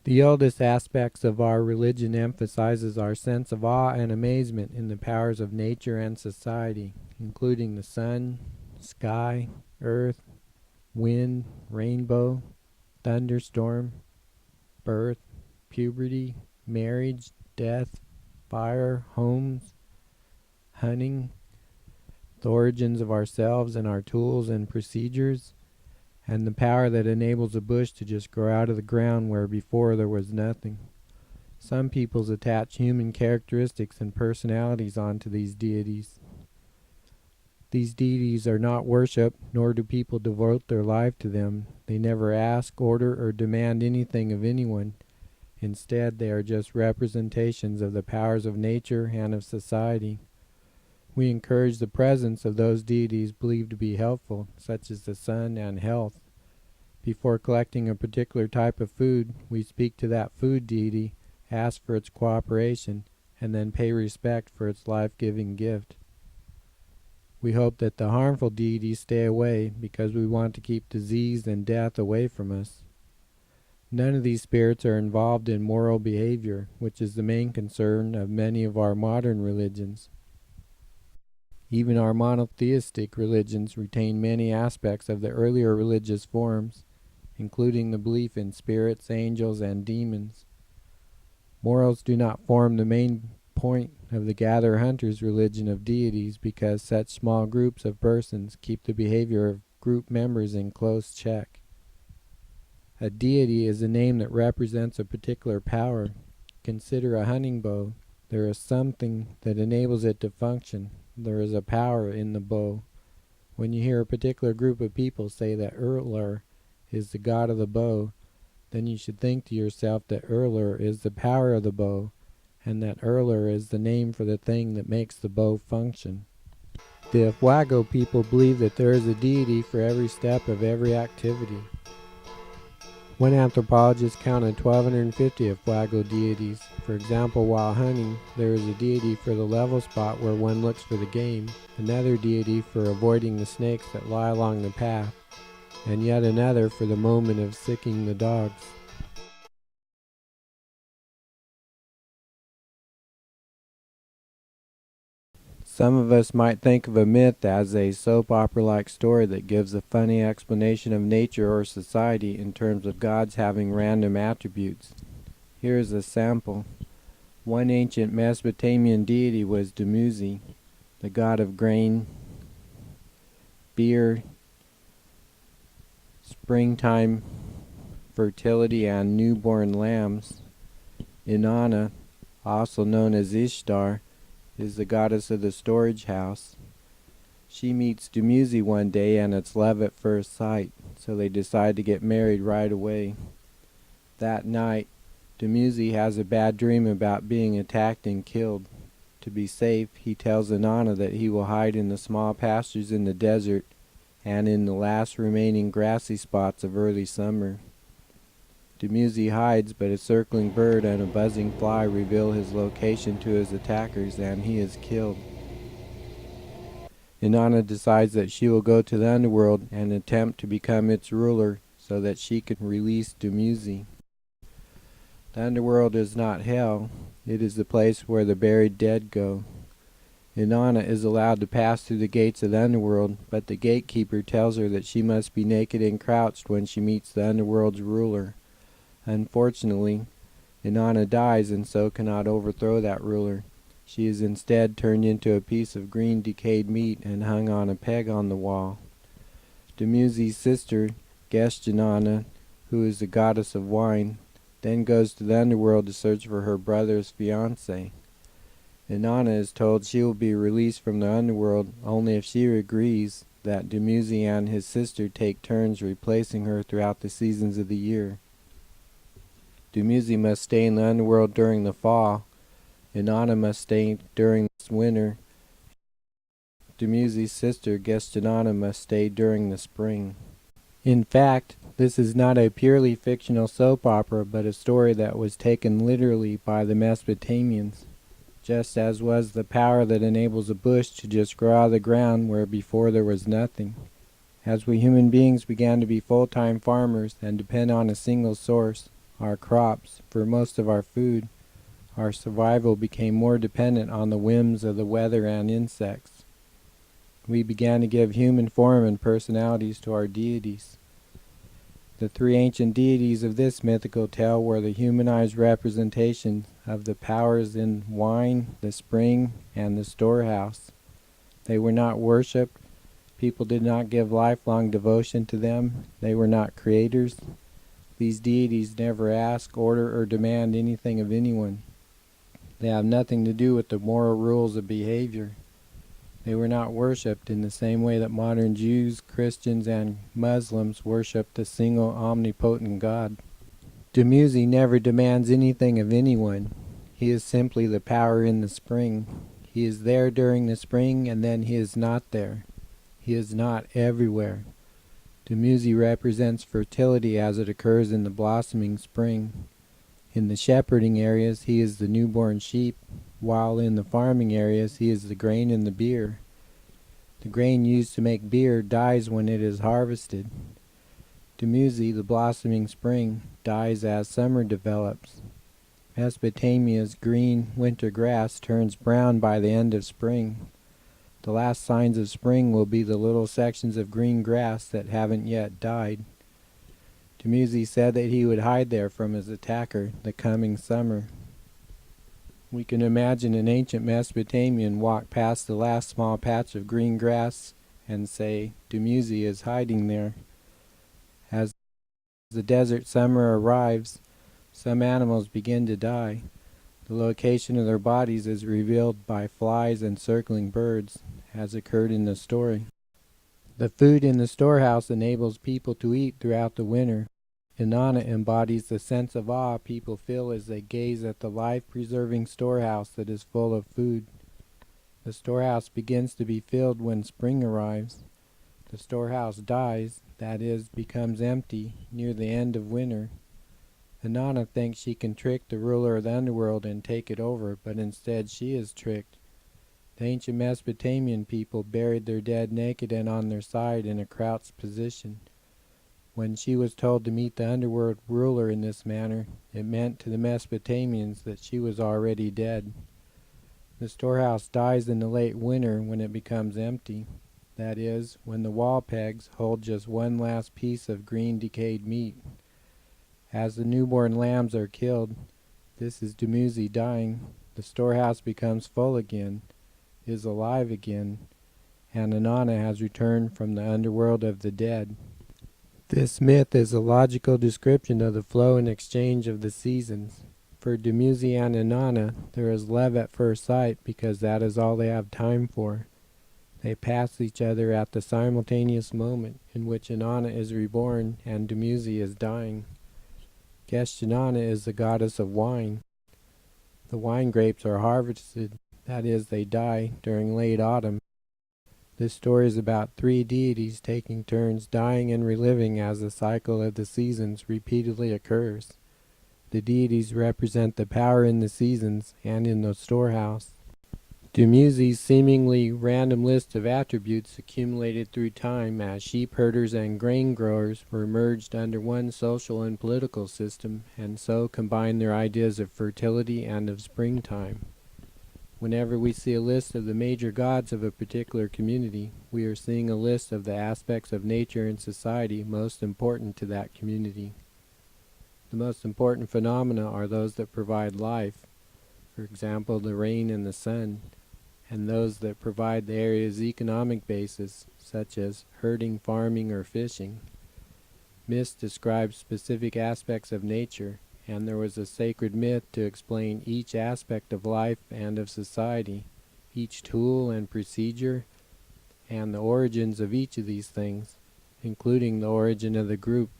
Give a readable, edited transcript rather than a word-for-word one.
The oldest aspects of our religion emphasizes our sense of awe and amazement in the powers of nature and society, including the sun, sky, earth, wind, rainbow, thunderstorm, birth, puberty, marriage, death, fire, homes, hunting, the origins of ourselves and our tools and procedures, and the power that enables a bush to just grow out of the ground where before there was nothing. Some peoples attach human characteristics and personalities onto these deities. These deities are not worshipped, nor do people devote their life to them. They never ask, order, or demand anything of anyone. Instead, they are just representations of the powers of nature and of society. We encourage the presence of those deities believed to be helpful, such as the sun and health. Before collecting a particular type of food, we speak to that food deity, ask for its cooperation, and then pay respect for its life-giving gift. We hope that the harmful deities stay away because we want to keep disease and death away from us. None of these spirits are involved in moral behavior, which is the main concern of many of our modern religions. Even our monotheistic religions retain many aspects of the earlier religious forms, including the belief in spirits, angels, and demons. Morals do not form the main point of the gather-hunters religion of deities because such small groups of persons keep the behavior of group members in close check. A deity is a name that represents a particular power. Consider a hunting bow. There is something that enables it to function. There is a power in the bow. When you hear a particular group of people say that Erler is the god of the bow, then you should think to yourself that Erler is the power of the bow, and that Erler is the name for the thing that makes the bow function. The Ifwago people believe that there is a deity for every step of every activity. One anthropologist counted 1,250 Ifwago deities. For example, while hunting, there is a deity for the level spot where one looks for the game, another deity for avoiding the snakes that lie along the path, and yet another for the moment of sicking the dogs. Some of us might think of a myth as a soap opera-like story that gives a funny explanation of nature or society in terms of gods having random attributes. Here is a sample. One ancient Mesopotamian deity was Dumuzi, the god of grain, beer, springtime, fertility, and newborn lambs. Inanna, also known as Ishtar, is the goddess of the storage house. She meets Dumuzi one day and it's love at first sight, so they decide to get married right away. That night, Dumuzi has a bad dream about being attacked and killed. To be safe, he tells Inanna that he will hide in the small pastures in the desert and in the last remaining grassy spots of early summer. Dumuzi hides, but a circling bird and a buzzing fly reveal his location to his attackers, and he is killed. Inanna decides that she will go to the underworld and attempt to become its ruler so that she can release Dumuzi. The underworld is not hell, it is the place where the buried dead go. Inanna is allowed to pass through the gates of the underworld, but the gatekeeper tells her that she must be naked and crouched when she meets the underworld's ruler. Unfortunately, Inanna dies and so cannot overthrow that ruler. She is instead turned into a piece of green decayed meat and hung on a peg on the wall. Dumuzi's sister, Inanna, who is the goddess of wine, then goes to the underworld to search for her brother's fiancé. Inanna is told she will be released from the underworld only if she agrees that Dumuzi and his sister take turns replacing her throughout the seasons of the year. Dumuzi must stay in the underworld during the fall. Inanna must stay during the winter. Dumuzi's sister, Inanna, must stay during the spring. In fact, this is not a purely fictional soap opera, but a story that was taken literally by the Mesopotamians, just as was the power that enables a bush to just grow out of the ground where before there was nothing. As we human beings began to be full-time farmers and depend on a single source, our crops, for most of our food, our survival became more dependent on the whims of the weather and insects. We began to give human form and personalities to our deities. The three ancient deities of this mythical tale were the humanized representation of the powers in wine, the spring, and the storehouse. They were not worshipped. People did not give lifelong devotion to them. They were not creators. These deities never ask, order, or demand anything of anyone. They have nothing to do with the moral rules of behavior. They were not worshipped in the same way that modern Jews, Christians, and Muslims worship the single omnipotent God. Dumuzi never demands anything of anyone. He is simply the power in the spring. He is there during the spring, and then he is not there. He is not everywhere. Dumuzi represents fertility as it occurs in the blossoming spring. In the shepherding areas, he is the newborn sheep, while in the farming areas, he is the grain and the beer. The grain used to make beer dies when it is harvested. Dumuzi, the blossoming spring, dies as summer develops. Mesopotamia's green winter grass turns brown by the end of spring. The last signs of spring will be the little sections of green grass that haven't yet died. Dumuzi said that he would hide there from his attacker the coming summer. We can imagine an ancient Mesopotamian walk past the last small patch of green grass and say, Dumuzi is hiding there. As the desert summer arrives, some animals begin to die. The location of their bodies is revealed by flies and circling birds, as occurred in the story. The food in the storehouse enables people to eat throughout the winter. Inanna embodies the sense of awe people feel as they gaze at the life-preserving storehouse that is full of food. The storehouse begins to be filled when spring arrives. The storehouse dies, that is, becomes empty, near the end of winter. Inanna thinks she can trick the ruler of the underworld and take it over, but instead she is tricked. The ancient Mesopotamian people buried their dead naked and on their side in a crouched position. When she was told to meet the underworld ruler in this manner, it meant to the Mesopotamians that she was already dead. The storehouse dies in the late winter when it becomes empty. That is, when the wall pegs hold just one last piece of green decayed meat. As the newborn lambs are killed, this is Dumuzi dying, the storehouse becomes full again, is alive again, and Inanna has returned from the underworld of the dead. This myth is a logical description of the flow and exchange of the seasons. For Dumuzi and Inanna, there is love at first sight because that is all they have time for. They pass each other at the simultaneous moment in which Inanna is reborn and Dumuzi is dying. Inanna is the goddess of wine. The wine grapes are harvested, that is, they die, during late autumn. This story is about three deities taking turns dying and reliving as the cycle of the seasons repeatedly occurs. The deities represent the power in the seasons and in the storehouse. Dumuzi's seemingly random list of attributes accumulated through time as sheep herders and grain growers were merged under one social and political system, and so combined their ideas of fertility and of springtime. Whenever we see a list of the major gods of a particular community, we are seeing a list of the aspects of nature and society most important to that community. The most important phenomena are those that provide life, for example, the rain and the sun, and those that provide the area's economic basis, such as herding, farming, or fishing. Myths describe specific aspects of nature, and there was a sacred myth to explain each aspect of life and of society, each tool and procedure, and the origins of each of these things, including the origin of the group